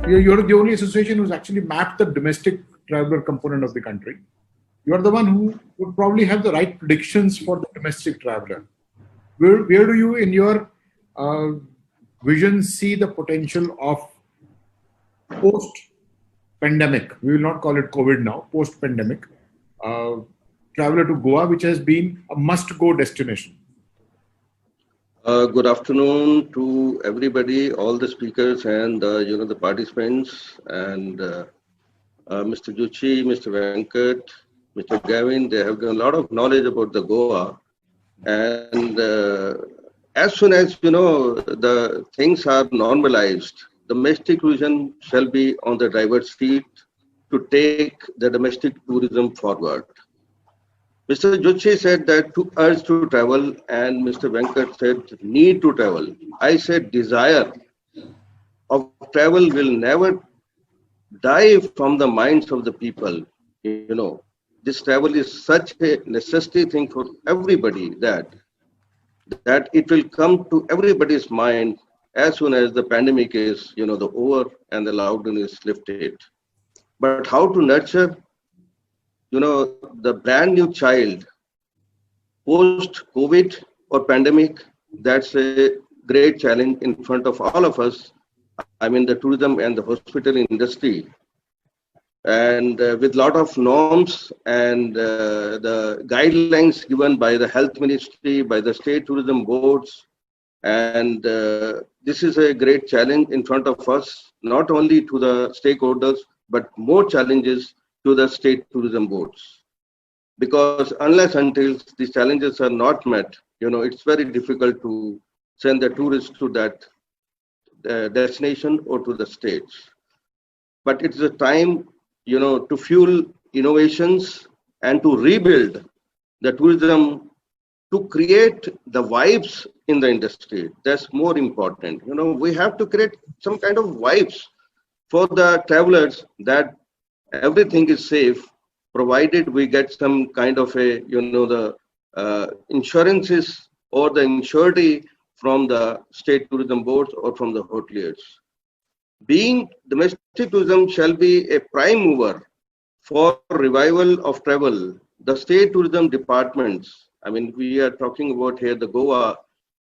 You're the only association who's actually mapped the domestic traveler component of the country. You're the one who would probably have the right predictions for the domestic traveler. Where do you, in your uh, vision, see the potential of post-pandemic? We will not call it COVID now. Post-pandemic, uh, traveler to Goa, which has been a must-go destination. Good afternoon to everybody, all the speakers and the participants, and Mr. Juchi, Mr. Venkat, Mr. Gavin. They have given a lot of knowledge about the Goa, and as soon as the things are normalized, domestic tourism shall be on the driver's seat to take the domestic tourism forward. Mr. Juchi said that to urge to travel, and Mr. Venkat said need to travel. I said desire of travel will never die from the minds of the people. This travel is such a necessity thing for everybody that it will come to everybody's mind as soon as the pandemic is the over and the lockdown is lifted. But how to nurture the brand new child post COVID or pandemic? That's a great challenge in front of all of us. I mean, the tourism and the hospital industry, and with lot of norms and the guidelines given by the health ministry, by the state tourism boards, and this is a great challenge in front of us, not only to the stakeholders but more challenges to the state tourism boards, because unless until these challenges are not met, it's very difficult to send the tourists to that destination or to the states. But it's a time to fuel innovations and to rebuild the tourism, to create the vibes in the industry. That's more important. We have to create some kind of vibes for the travelers, that everything is safe, provided we get some kind of a, the insurances or the insurety from the state tourism boards or from the hoteliers. Being domestic tourism shall be a prime mover for revival of travel. The state tourism departments, I mean, we are talking about here the Goa,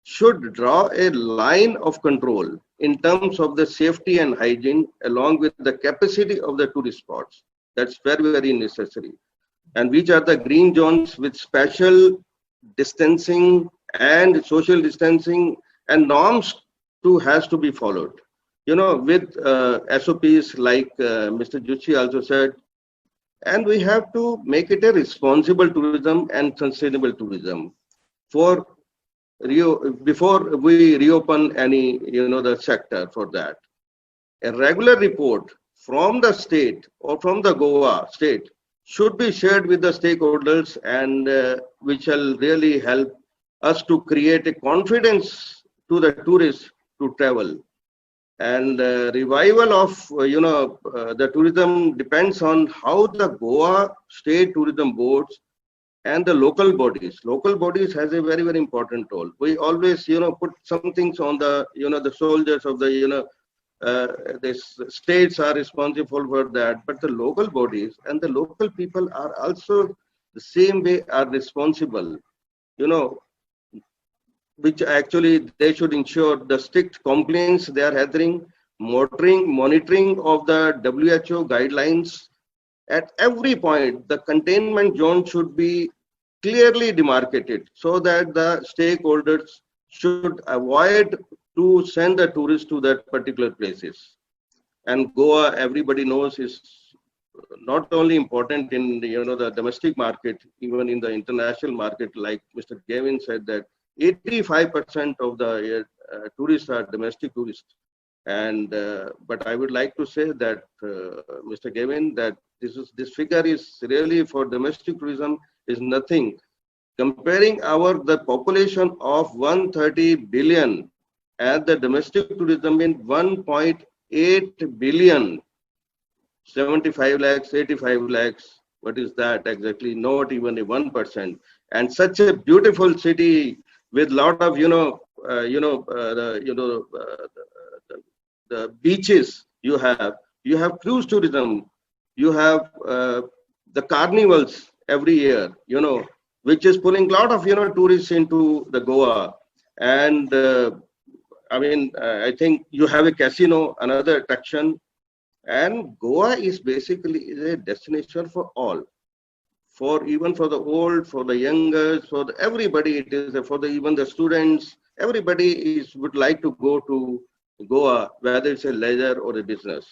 should draw a line of control in terms of the safety and hygiene along with the capacity of the tourist spots. That's very, very necessary. And which are the green zones with special distancing and social distancing and norms has to be followed. With SOPs like Mr. Juchi also said, and we have to make it a responsible tourism and sustainable tourism before we reopen any, the sector for that. A regular report from the state or from the Goa state should be shared with the stakeholders, and which will really help us to create a confidence to the tourists to travel. And revival of the tourism depends on how the Goa state tourism boards and the local bodies has a very, very important role. We always put some things on the the soldiers of the the states are responsible for that, but the local bodies and the local people are also the same way are responsible, which actually they should ensure the strict compliance they are adhering, monitoring of the WHO guidelines. At every point, the containment zone should be clearly demarcated so that the stakeholders should avoid to send the tourists to that particular places. And Goa, everybody knows, is not only important in the domestic market, even in the international market. Like Mr. Gavin said, that 85% of the tourists are domestic tourists. And but I would like to say that Mr. Gavin, that this figure is really for domestic tourism is nothing. Comparing the population of 130 billion and the domestic tourism in 1.8 billion, 75 lakhs, 85 lakhs, what is that exactly? Not even a 1%. And such a beautiful city with lot of the beaches you have cruise tourism, you have the carnivals every year, which is pulling a lot of tourists into the Goa. And I think you have a casino, another attraction, and Goa is basically a destination for all, for even for the old, for the younger, for everybody. It is for the even the students. Everybody would like to go to Goa, whether it's a leisure or a business.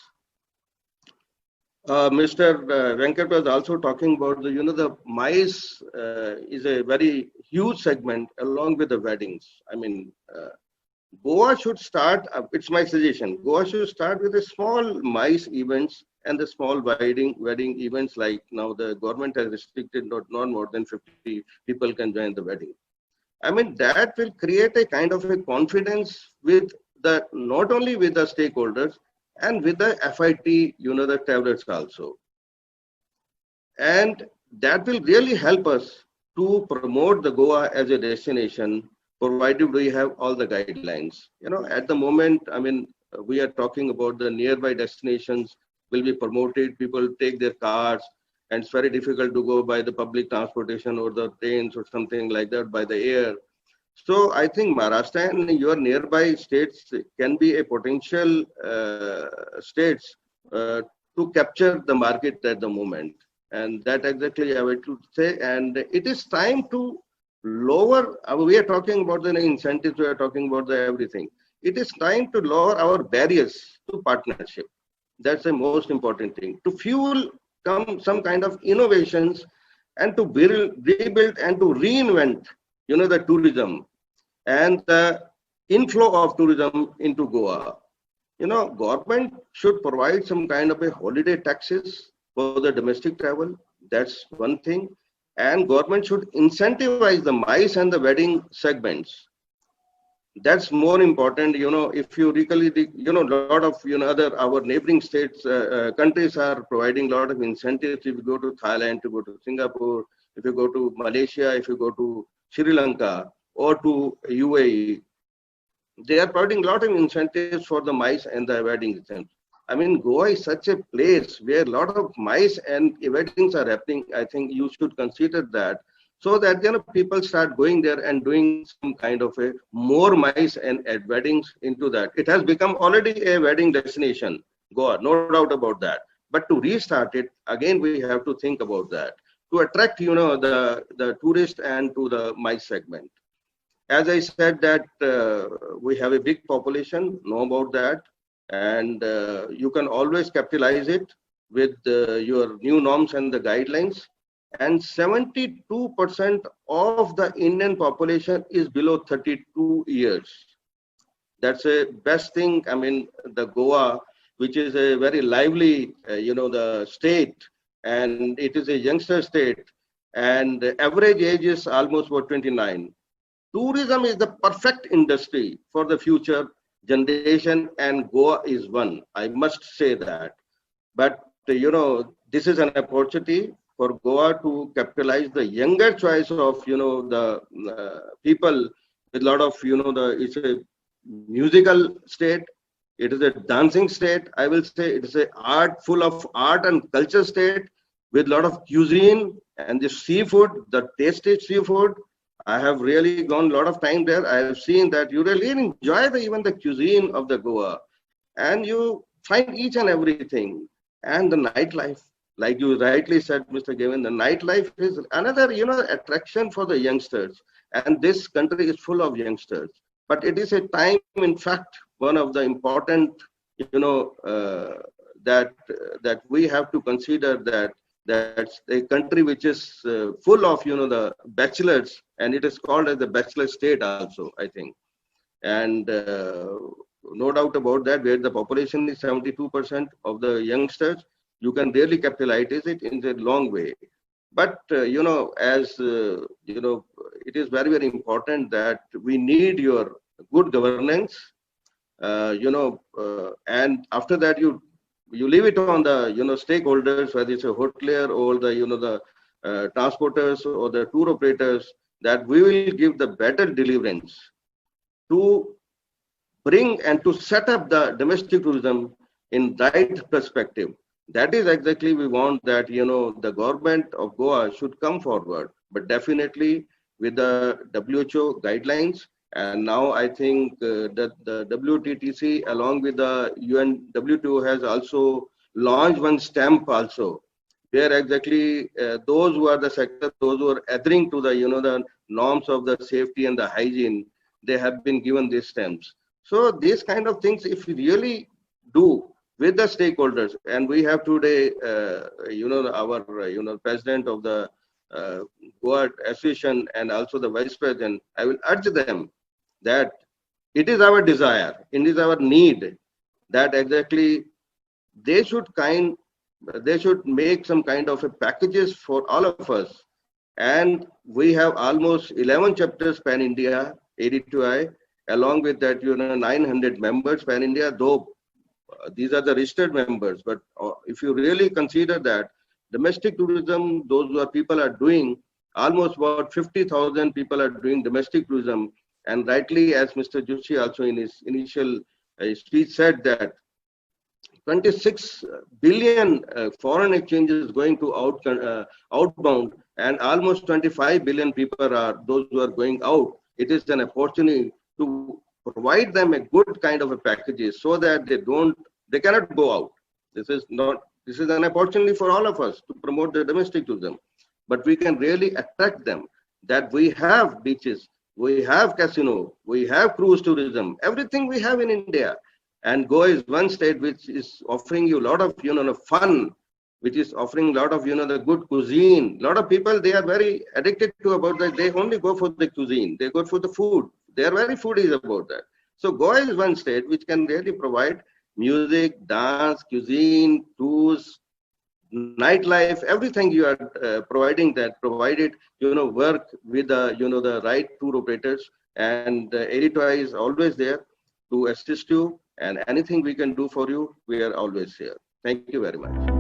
Mr. Venkat was also talking about the MICE is a very huge segment along with the weddings. Goa should start, it's my suggestion, Goa should start with the small MICE events and the small wedding events. Like now the government has restricted not more than 50 people can join the wedding. That will create a kind of a confidence with not only with the stakeholders and with the FIT, the travelers also. And that will really help us to promote the Goa as a destination, provided we have all the guidelines. At the moment, we are talking about the nearby destinations will be promoted. People take their cars, and it's very difficult to go by the public transportation or the trains or something like that by the air. So I think Maharashtra and your nearby states can be a potential states to capture the market at the moment. And that exactly I would say. And it is time to lower, we are talking about the incentives, we are talking about the everything. It is time to lower our barriers to partnership. That's the most important thing. To fuel some kind of innovations and to rebuild and to reinvent, the tourism and the inflow of tourism into Goa. Government should provide some kind of a holiday taxes for the domestic travel. That's one thing. And government should incentivize the MICE and the wedding segments. That's more important. If you recall, a lot of our neighboring states, countries are providing a lot of incentives. If you go to Thailand, to go to Singapore, if you go to Malaysia, if you go to Sri Lanka or to UAE, they are providing a lot of incentives for the MICE and the wedding incentives. Goa is such a place where a lot of MICE and weddings are happening. I think you should consider that, so that people start going there and doing some kind of a more MICE and weddings into that. It has become already a wedding destination, Goa, no doubt about that. But to restart it again, we have to think about that to attract the tourist and to the MICE segment. As I said that we have a big population, know about that, and you can always capitalize it with your new norms and the guidelines. And 72% of the Indian population is below 32 years. That's a best thing. The Goa, which is a very lively, the state, and it is a youngster state, and the average age is almost about 29. Tourism is the perfect industry for the future generation, and Goa is one. I must say that. But this is an opportunity for Goa to capitalize the younger choice of the people with a lot of it's a musical state. It is a dancing state. I will say it is a full of art and culture state with a lot of cuisine and the seafood, the tasty seafood. I have really gone a lot of time there. I have seen that you really enjoy even the cuisine of the Goa, and you find each and everything. And the nightlife, like you rightly said, Mr. Gavin, the nightlife is another attraction for the youngsters. And this country is full of youngsters. But it is a time, in fact, one of the important, that we have to consider that's a country which is full of the bachelors, and it is called as the bachelor state also, I think. And no doubt about that, where the population is 72% of the youngsters, you can really capitalize it in a long way. But as it is very, very important that we need your good governance, and after that you leave it on the stakeholders, whether it's a hotelier or the transporters or the tour operators, that we will give the better deliverance to bring and to set up the domestic tourism in right perspective. That is exactly we want that, the government of Goa should come forward, but definitely with the WHO guidelines. And now I think that the WTTC along with the UNWTO has also launched one stamp also, where exactly those who are the sector, those who are adhering to the, the norms of the safety and the hygiene, they have been given these stamps. So these kind of things, if we really do with the stakeholders, and we have today, our, president of the Goa Association and also the vice president, I will urge them that it is our desire, it is our need that exactly they should make some kind of a packages for all of us. And we have almost 11 chapters pan India, ADTOI, along with that, 900 members pan India, though these are the registered members. But if you really consider that domestic tourism, those who are people are doing, almost about 50,000 people are doing domestic tourism. And rightly, as Mr. Joshi also in his initial speech said that 26 billion foreign exchanges going to outbound, and almost 25 billion people are those who are going out. It is an opportunity to provide them a good kind of a packages so that they cannot go out. This is an opportunity for all of us to promote the domestic tourism, but we can really attract them that we have beaches, we have casino, we have cruise tourism, everything we have in India. And Goa is one state which is offering you a lot of, fun, which is offering a lot of, the good cuisine. A lot of people, they are very addicted to about that. They only go for the cuisine. They go for the food. They are very foodies about that. So Goa is one state which can really provide music, dance, cuisine, tours, nightlife, everything you are providing that, provided, work with the, the right tour operators. And ADTOI is always there to assist you. And anything we can do for you, we are always here. Thank you very much.